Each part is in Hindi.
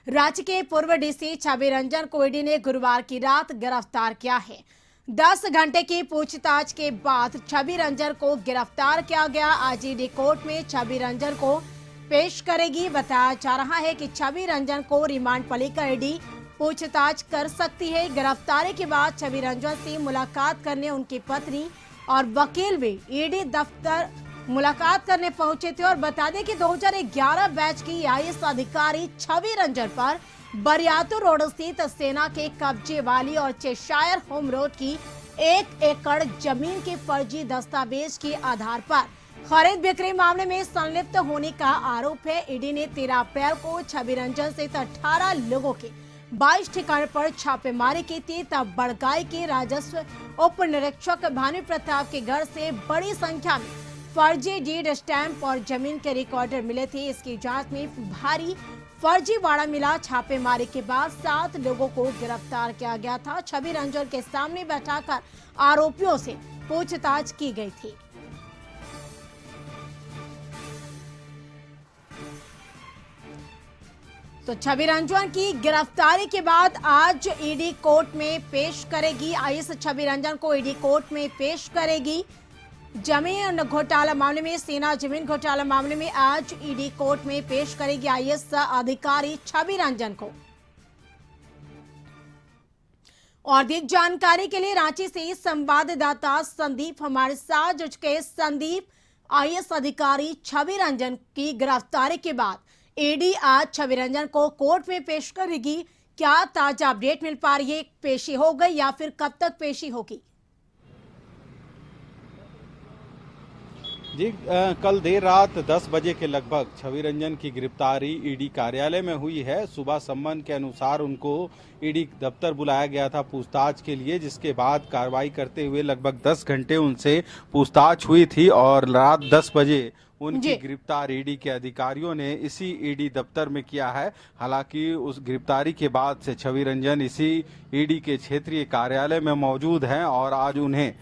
राज्य के पूर्व डीसी छवि रंजन को ईडी ने गुरुवार की रात गिरफ्तार किया है। 10 घंटे की पूछताछ के बाद छवि रंजन को गिरफ्तार किया गया। आज ईडी कोर्ट में छवि रंजन को पेश करेगी। बताया जा रहा है कि छवि रंजन को रिमांड पर लेकर ईडी पूछताछ कर सकती है। गिरफ्तारी के बाद छवि रंजन से मुलाकात करने उनकी पत्नी और वकील भी ईडी दफ्तर मुलाकात करने पहुंचे थे। और बता दें कि 2011 बैच की आईएएस अधिकारी छवि रंजन पर बरियातू रोड स्थित सेना के कब्जे वाली और चेशायर होम रोड की 1 एकड़ जमीन के फर्जी दस्तावेज के आधार पर खरीद बिक्री मामले में संलिप्त होने का आरोप है। ईडी ने 13 अप्रैल को छवि रंजन सहित 18 लोगों के 22 ठिकानों पर छापेमारी की थी। तब बड़गाई के राजस्व उप निरीक्षक भानु प्रताप के घर से बड़ी संख्या में फर्जी डीड स्टैंप और जमीन के रिकॉर्डर मिले थे। इसकी जांच में भारी फर्जीवाड़ा मिला। छापेमारी के बाद 7 लोगों को गिरफ्तार किया गया था। छवि रंजन के सामने बैठाकर आरोपियों से पूछताछ की गई थी। तो छवि रंजन की गिरफ्तारी के बाद आज ईडी कोर्ट में पेश करेगी। आईएएस छवि रंजन को ईडी कोर्ट में पेश करेगी। जमीन घोटाला मामले में, सेना जमीन घोटाला मामले में आज ईडी कोर्ट में पेश करेगी आईएएस अधिकारी छवि रंजन को। और अधिक जानकारी के लिए रांची से संवाददाता संदीप हमारे साथ जुड़ चुके। संदीप, आईएएस अधिकारी छवि रंजन की गिरफ्तारी के बाद ईडी आज छवि रंजन को कोर्ट में पेश करेगी। क्या ताजा अपडेट मिल पा रही है? पेशी हो गई या फिर कब तक पेशी होगी? जी, कल देर रात 10 बजे के लगभग छवि रंजन की गिरफ्तारी ईडी कार्यालय में हुई है। सुबह सम्मन के अनुसार उनको ईडी दफ्तर बुलाया गया था पूछताछ के लिए, जिसके बाद कार्रवाई करते हुए लगभग 10 घंटे उनसे पूछताछ हुई थी और रात 10 बजे उनकी गिरफ्तार ईडी के अधिकारियों ने इसी ईडी दफ्तर में किया है। हालांकि उस गिरफ्तारी के बाद से छवि रंजन इसी ईडी के क्षेत्रीय कार्यालय में मौजूद हैं और आज उन्हें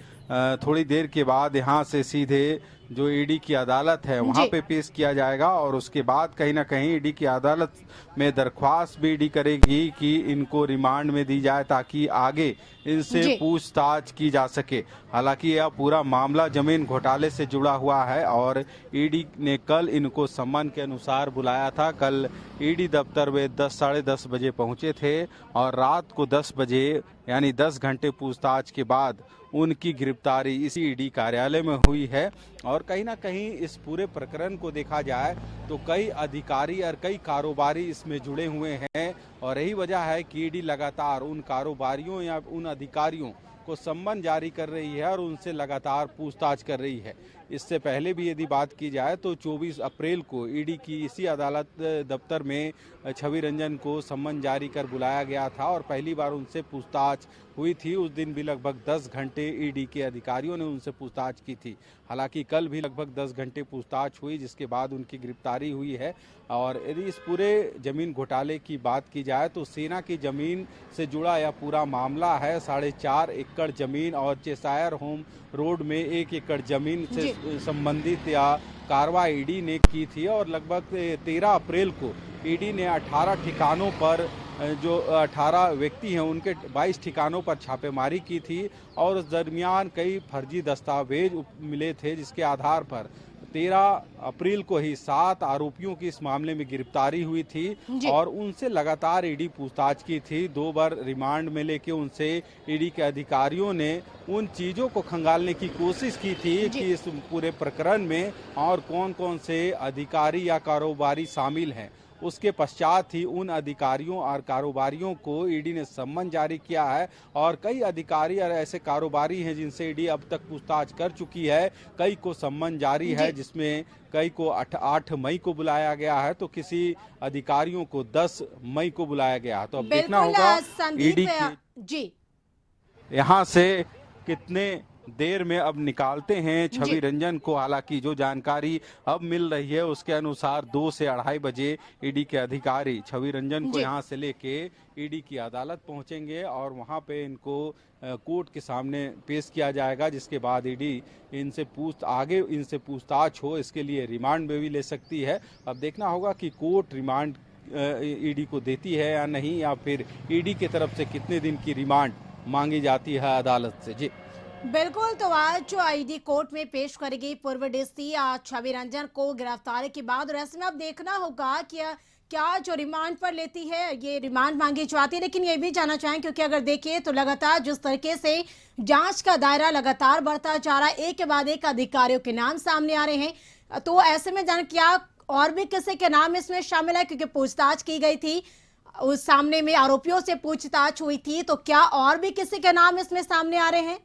थोड़ी देर के बाद यहां से सीधे जो ईडी की अदालत है वहां पे पेश किया जाएगा और उसके बाद कहीं ना कहीं ईडी की अदालत में दरख्वास्त भी ईडी करेगी कि इनको रिमांड में दी जाए ताकि आगे इनसे पूछताछ की जा सके। हालांकि यह पूरा मामला जमीन घोटाले से जुड़ा हुआ है और ईडी ने कल इनको सम्मन के अनुसार बुलाया था। कल ईडी दफ्तर में 10 साढ़े 10 बजे पहुंचे थे और रात को 10 बजे यानी 10 घंटे पूछताछ के बाद उनकी गिरफ्तारी इसी ईडी कार्यालय में हुई है। और कहीं ना कहीं इस पूरे प्रकरण को देखा जाए तो कई अधिकारी और कई कारोबारी इसमें जुड़े हुए हैं और यही वजह है कि ईडी लगातार उन कारोबारियों या उन अधिकारियों को सम्मन जारी कर रही है और उनसे लगातार पूछताछ कर रही है। इससे पहले भी यदि बात की जाए तो 24 अप्रैल को ईडी की इसी अदालत दफ्तर में छवि रंजन को सम्मन जारी कर बुलाया गया था और पहली बार उनसे पूछताछ हुई थी। उस दिन भी लगभग 10 घंटे ईडी के अधिकारियों ने उनसे पूछताछ की थी। हालांकि कल भी लगभग 10 घंटे पूछताछ हुई, जिसके बाद उनकी गिरफ्तारी हुई है। और यदि इस पूरे जमीन घोटाले की बात की जाए तो सेना की जमीन से जुड़ा यह पूरा मामला है। 4.5 एकड़ जमीन और चेशायर होम रोड में 1 एकड़ जमीन से संबंधित या कार्रवाई ईडी ने की थी और लगभग 13 अप्रैल को ईडी ने 18 ठिकानों पर जो 18 व्यक्ति हैं उनके 22 ठिकानों पर छापेमारी की थी और उस दरमियान कई फर्जी दस्तावेज मिले थे, जिसके आधार पर 13 अप्रैल को ही 7 आरोपियों की इस मामले में गिरफ्तारी हुई थी और उनसे लगातार ईडी पूछताछ की थी। 2 बार रिमांड में लेके उनसे ईडी के अधिकारियों ने उन चीजों को खंगालने की कोशिश की थी कि इस पूरे प्रकरण में और कौन कौन से अधिकारी या कारोबारी शामिल हैं। उसके पश्चात ही उन अधिकारियों और कारोबारियों को ईडी ने सम्मन जारी किया है और कई अधिकारी और ऐसे कारोबारी हैं जिनसे ईडी अब तक पूछताछ कर चुकी है। कई को सम्मन जारी है, जिसमें कई को 8 मई को बुलाया गया है तो किसी अधिकारियों को 10 मई को बुलाया गया है। तो अब देखना होगा ईडी की यहाँ से कितने देर में अब निकालते हैं छवि रंजन को। हालांकि जो जानकारी अब मिल रही है उसके अनुसार 2 से 2:30 बजे ईडी के अधिकारी छवि रंजन को यहां से लेके ईडी की अदालत पहुंचेंगे और वहां पे इनको कोर्ट के सामने पेश किया जाएगा, जिसके बाद ईडी इनसे पूछताछ हो इसके लिए रिमांड में भी ले सकती है। अब देखना होगा कि कोर्ट रिमांड ईडी को देती है या नहीं, या फिर ईडी की तरफ से कितने दिन की रिमांड मांगी जाती है अदालत से। जी बिल्कुल, तो आज जो ईडी कोर्ट में पेश करेगी पूर्व डीसी छवि रंजन को गिरफ्तारी के बाद, और ऐसे में अब देखना होगा कि क्या जो रिमांड पर लेती है, ये रिमांड मांगी जाती है। लेकिन ये भी जानना चाहें, क्योंकि अगर देखिए तो लगातार जिस तरीके से जांच का दायरा लगातार बढ़ता जा रहा है, एक के बाद एक अधिकारियों के नाम सामने आ रहे हैं, तो ऐसे में जान क्या और भी किसी के नाम इसमें शामिल है, क्योंकि पूछताछ की गई थी, उस सामने में आरोपियों से पूछताछ हुई थी, तो क्या और भी किसी के नाम इसमें सामने आ रहे हैं?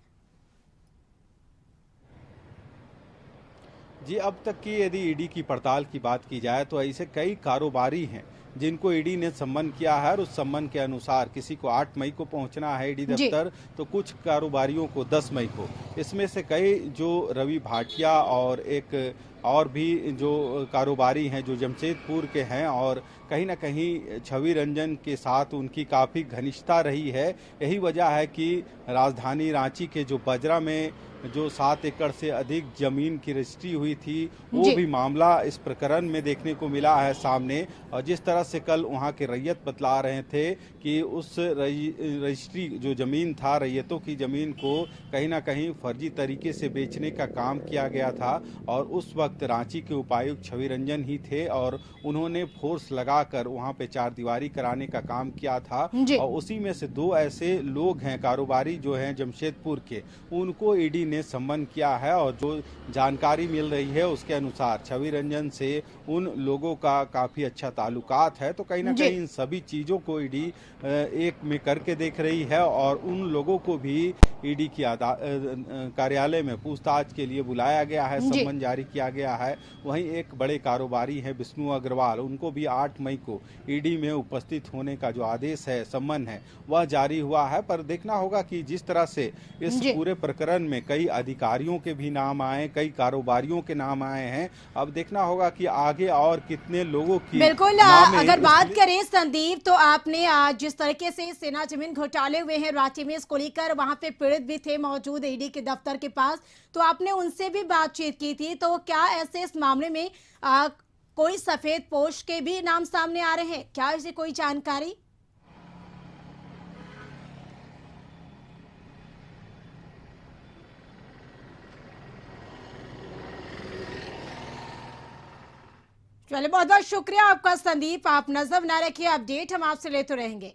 जी, अब तक की यदि ईडी की पड़ताल की बात की जाए तो ऐसे कई कारोबारी हैं जिनको ईडी ने सम्मन किया है, और उस सम्मन के अनुसार किसी को 8 मई को पहुंचना है ईडी दफ्तर, तो कुछ कारोबारियों को 10 मई को। इसमें से कई जो रवि भाटिया और एक और भी जो कारोबारी हैं जो जमशेदपुर के हैं, और कहीं ना कहीं छवि रंजन के साथ उनकी काफ़ी घनिष्ठता रही है। यही वजह है कि राजधानी रांची के जो बजरा में जो 7 एकड़ से अधिक जमीन की रजिस्ट्री हुई थी, वो भी मामला इस प्रकरण में देखने को मिला है सामने। और जिस तरह से कल वहाँ के रैयत बतला रहे थे कि उस रजिस्ट्री जो जमीन था, रैयतों की जमीन को कहीं ना कहीं फर्जी तरीके से बेचने का काम किया गया था, और उस वक्त रांची के उपायुक्त छवि रंजन ही थे, और उन्होंने फोर्स लगाकर वहाँ पे चारदीवारी कराने का काम किया था। और उसी में से 2 ऐसे लोग हैं कारोबारी जो हैं जमशेदपुर के, उनको ईडी ने सम्मन किया है। और जो जानकारी मिल रही है उसके अनुसार छवि रंजन से उन लोगों का काफी अच्छा ताल्लुकात है, तो कहीं ना कहीं इन सभी चीजों को ईडी एक में करके देख रही है, और उन लोगों को भी ईडी की कार्यालय में पूछताछ के लिए बुलाया गया है, सम्मन जारी किया गया है। वहीं एक बड़े कारोबारी हैं विष्णु अग्रवाल, उनको भी 8 मई को ईडी में उपस्थित होने का जो आदेश है, सम्मन है, वह जारी हुआ है। पर देखना होगा कि जिस तरह से इस पूरे प्रकरण में कई अधिकारियों के भी नाम आए, कई कारोबारियों के नाम आए हैं, अब देखना होगा कि आगे और कितने लोगों की बिल्कुल। अगर बात करें संदीप, तो आपने आज जिस तरीके से सेना जमीन घोटाले हुए हैं रांची में, इसको लेकर वहां पे पीड़ित भी थे मौजूद ईडी के दफ्तर के पास, तो आपने उनसे भी बातचीत की थी, तो क्या ऐसे इस मामले में कोई सफेद पोश के भी नाम सामने आ रहे हैं, क्या इसे कोई जानकारी? चलिए, बहुत बहुत शुक्रिया आपका संदीप, आप नजर न रखिए, अपडेट हम आपसे लेते रहेंगे।